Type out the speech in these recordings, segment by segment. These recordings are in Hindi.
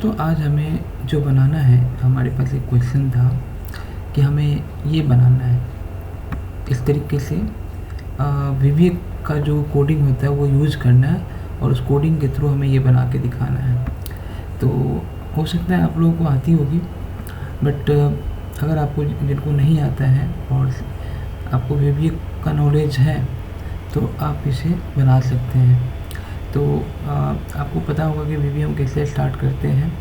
दोस्तों आज हमें जो बनाना है, हमारे पास एक क्वेश्चन था कि हमें ये बनाना है इस तरीके से विवेक का जो कोडिंग होता है वो यूज़ करना है और उस कोडिंग के थ्रू हमें ये बना के दिखाना है। तो हो सकता है आप लोगों को आती होगी, बट अगर आपको जिनको नहीं आता है और आपको विवेक का नॉलेज है तो आप इसे बना सकते हैं। तो आपको पता होगा कि वीवी हम कैसे स्टार्ट करते हैं।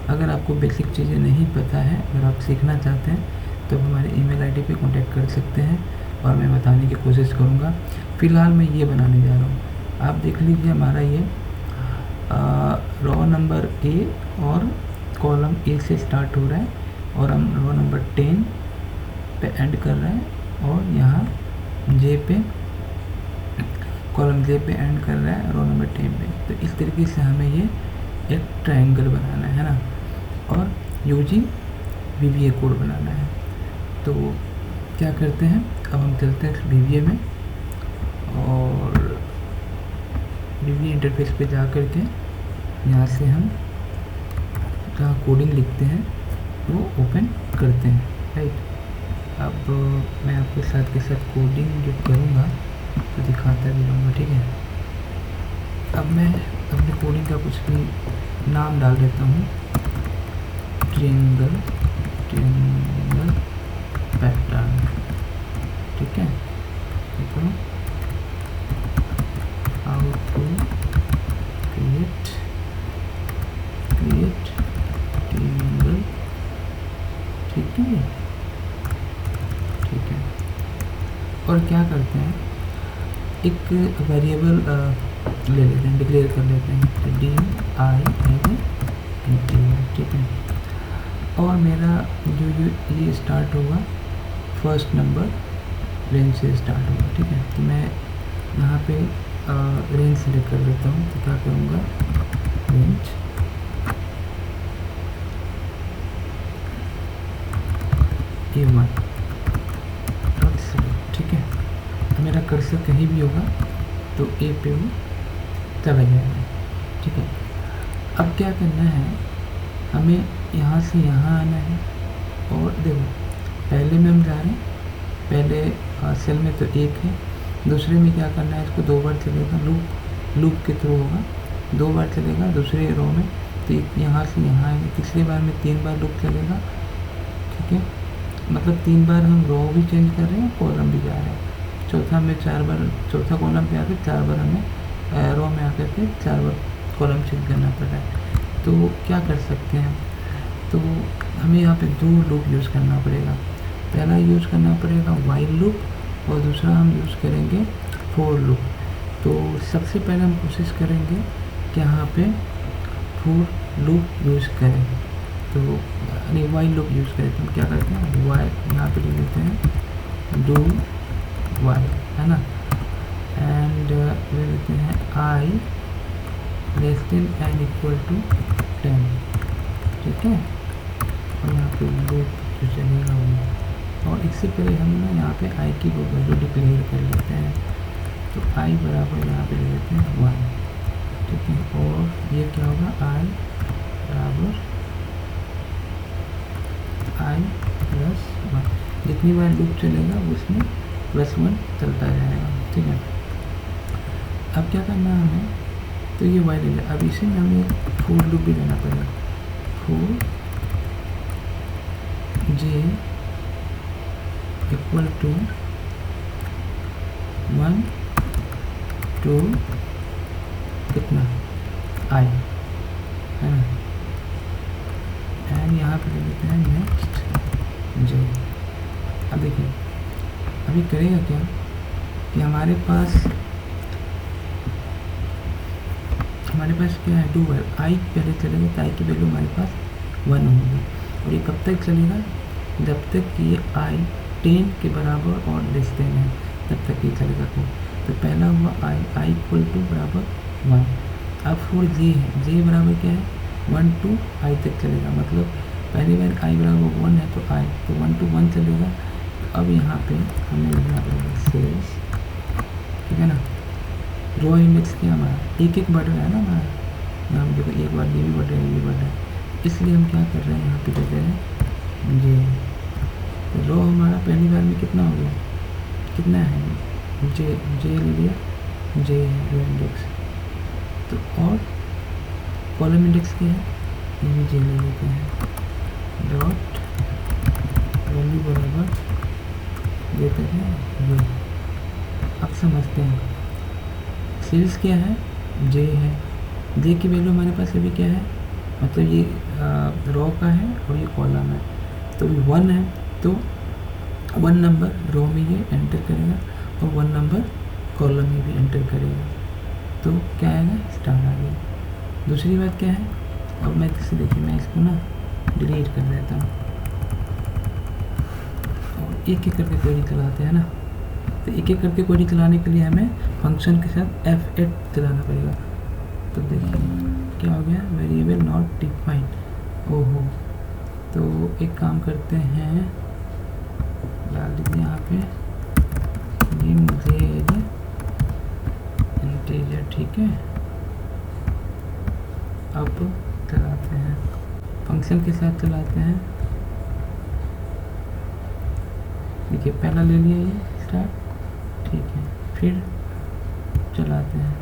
अगर आपको बेसिक चीज़ें नहीं पता है, अगर आप सीखना चाहते हैं तो हमारे ईमेल आईडी पे कांटेक्ट कर सकते हैं और मैं बताने की कोशिश करूँगा। फ़िलहाल मैं ये बनाने जा रहा हूँ, आप देख लीजिए। हमारा ये रो नंबर ए और कॉलम ए से स्टार्ट हो रहा है और हम रो नंबर 10 पे एंड कर रहे हैं और यहाँ जे पे कॉलम जे पे एंड कर रहा है रो नंबर 10 पे। तो इस तरीके से हमें ये एक ट्रायंगल बनाना है ना, और यूजिंग वीवीए कोड बनाना है। तो क्या करते हैं, अब हम चलते हैं वीवीए में और वीवीए इंटरफेस पे जा कर के यहाँ से हम जहाँ कोडिंग लिखते हैं वो ओपन करते हैं, राइट। अब मैं आपके साथ के साथ कोडिंग जो करूँगा तो दिखाता भी रहूँगा, ठीक है। अब मैं अपने कोडिंग का कुछ भी नाम डाल देता हूँ, ट्रायंगल पैटर्न, ठीक है। देखो हाउ टू क्रिएट ट्रायंगल, ठीक है, ठीक है। और क्या करते हैं, एक वेरिएबल ले लेते हैं, डिक्लेयर कर लेते हैं DIN इंटीजर, ठीक है। और मेरा जो ये स्टार्ट होगा फर्स्ट नंबर रेंज से स्टार्ट होगा, ठीक है। तो मैं यहाँ पे रेंज सेलेक्ट कर लेता हूँ। तो क्या करूँगा, रेंज A1, ठीक है। मेरा कर्सर कहीं भी होगा तो ए पे वो चला जाएगा, ठीक है। अब क्या करना है, हमें यहाँ से यहाँ आना है और देखो पहले में हम जा रहे हैं, पहले सेल में तो एक है, दूसरे में क्या करना है, इसको 2 बार चलेगा, लूप के थ्रू होगा, 2 बार चलेगा दूसरे रो में। तो यहाँ से यहाँ आएंगे, तीसरी बार में 3 बार लूप चलेगा, ठीक है। मतलब 3 बार हम रो भी चेंज कर रहे हैं, कॉलम भी जा रहे हैं। चौथा में 4 बार, चौथा कॉलम पे आकर 4 बार हमें रो में आकर के 4 बार कॉलम चेंज करना पड़ रहा है। तो क्या कर सकते हैं, तो हमें यहाँ पे 2 लूप यूज़ करना पड़ेगा। पहला यूज़ करना पड़ेगा वाइल लूप और दूसरा हम यूज़ करेंगे फॉर लूप। तो सबसे पहले हम कोशिश करेंगे कि यहाँ पे फॉर लूप यूज़ करें, तो नहीं वाइल लूप यूज़ करें। तो हम क्या करते हैं, वाइल यहाँ पे ले लेते हैं डू वाइल, है ना, एंड ले लेते हैं I less than and equal to 10, ठीक है। और यहाँ पे लूप जो चलेगा वो, और इससे पहले हम ना यहाँ पे I की वैल्यू डिक्लेयर कर लेते हैं। तो I बराबर यहाँ पे ले लेते हैं 1, ठीक है। और ये क्या होगा, I बराबर I प्लस 1, जितनी बार लूप चलेगा उसमें +1 चलता जाएगा, ठीक है। अब क्या करना है हमें, तो ये वाइल ले, अब इसे में हमें फॉर लूप भी लेना पड़ेगा, for j equal to 1 to कितना I, है ना, एंड यहाँ पे ले लेते हैं नेक्स्ट j। अब देखिए अभी करेगा क्या कि हमारे पास क्या है, डू वाइल। I पहले चलेगा तो I की वैल्यू हमारे पास 1 होगी, और ये कब तक चलेगा, जब तक ये I 10 के बराबर और लेस देन है तब तक ये चलेगा। तो पहला हुआ I इक्वल टू बराबर 1। अब फॉर j है, j बराबर क्या है 1 to I तक चलेगा, मतलब पहली बार I बराबर 1 है तो I, तो 1 to 1 चलेगा। अब यहाँ पे हमें लिखना पड़ेगा सेल्स, ठीक है ना। रो इंडेक्स क्या हमारा एक बढ़ रहा है ना हमारा, यहाँ देखो एक बार ये भी बढ़ रहा है, ये बढ़ रहा है, इसलिए हम क्या कर रहे हैं, यहाँ पे दे रहे हैं जे। तो रो हमारा पहली बार में कितना हो गया, कितना है, जे ले लिया, जे है रो इंडेक्स। तो और कॉलम इंडेक्स क्या है, ये भी जे ले लेते हैं, डॉट वैल्यू बराबर देते हैं ये। अब समझते हैं सेल्स क्या है, जे है। जे की वैल्यू हमारे पास अभी क्या है, मतलब ये रो का है और ये कॉलम है। तो अभी 1 है, तो 1 नंबर रो में ये एंटर करेगा और 1 नंबर कॉलम में भी एंटर करेगा। तो क्या आएगा, स्टार आ गया। दूसरी बात क्या है, अब मैं इसे देखिए, मैं इसको ना डिलीट कर देता हूँ और एक एक करके क्वेरी चलाते हैं ना। तो एक एक करके क्वेरी चलाने के लिए हमें फंक्शन के साथ F8 चलाना पड़ेगा। तो देखिए क्या हो गया, वेरिएबल नॉट डिफाइंड। ओहो, तो एक काम करते हैं, डाल दीजिए यहाँ पे इंटीजर, ठीक है। अब चलाते हैं, फंक्शन के साथ चलाते हैं। देखिए पहला ले लिया ये स्टार्ट, ठीक है, फिर चलाते हैं।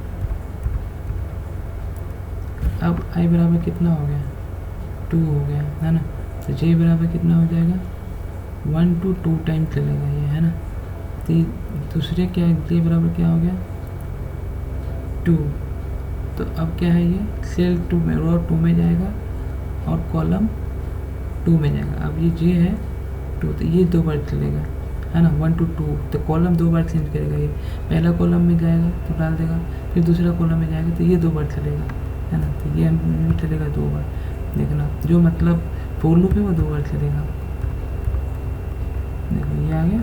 अब i बराबर कितना हो गया, 2 हो गया है ना। तो j बराबर कितना हो जाएगा, 1 to 2 टाइम चलेगा ये, है ना। तो दूसरे क्या है, j बराबर क्या हो गया, 2। तो अब क्या है, ये सेल 2 में, रो 2 में जाएगा और कॉलम 2 में जाएगा। अब ये j है 2, तो ये 2 बार चलेगा, है ना, 1 to 2। तो कॉलम 2 बार चेंज करेगा, ये पहला कॉलम में जाएगा तो डाल देगा, फिर दूसरा कॉलम में जाएगा तो ये 2 बार चलेगा, है ना। तो ये चलेगा 2 बार, देखना जो मतलब फोर लूप है वो 2 बार चलेगा। देखो ये आ गया,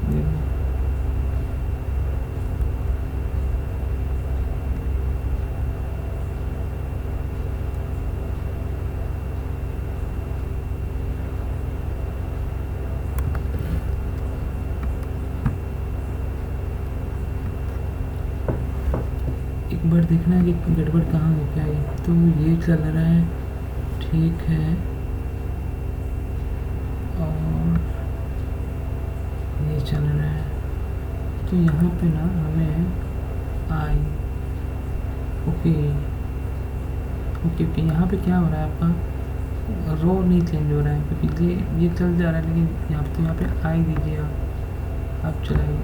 देखो एक बार देखना है कि गड़बड़ कहाँ हो क्या है। तो ये चल रहा है, ठीक है, और ये चल रहा है। तो यहाँ पे ना हमें ओके यहाँ पे क्या हो रहा है, आपका रो नहीं चेंज हो रहा है क्योंकि ये चल जा रहा है, लेकिन यहाँ पे आई दीजिए आप चलाइए,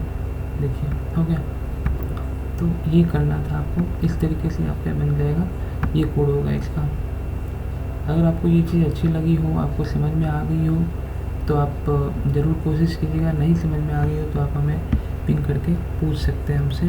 देखिए हो गया। तो ये करना था आपको, इस तरीके से आपका बन जाएगा, ये कोड होगा इसका। अगर आपको ये चीज़ अच्छी लगी हो, आपको समझ में आ गई हो, तो आप ज़रूर कोशिश कीजिएगा। नहीं समझ में आ गई हो तो आप हमें पिंग करके पूछ सकते हैं हमसे।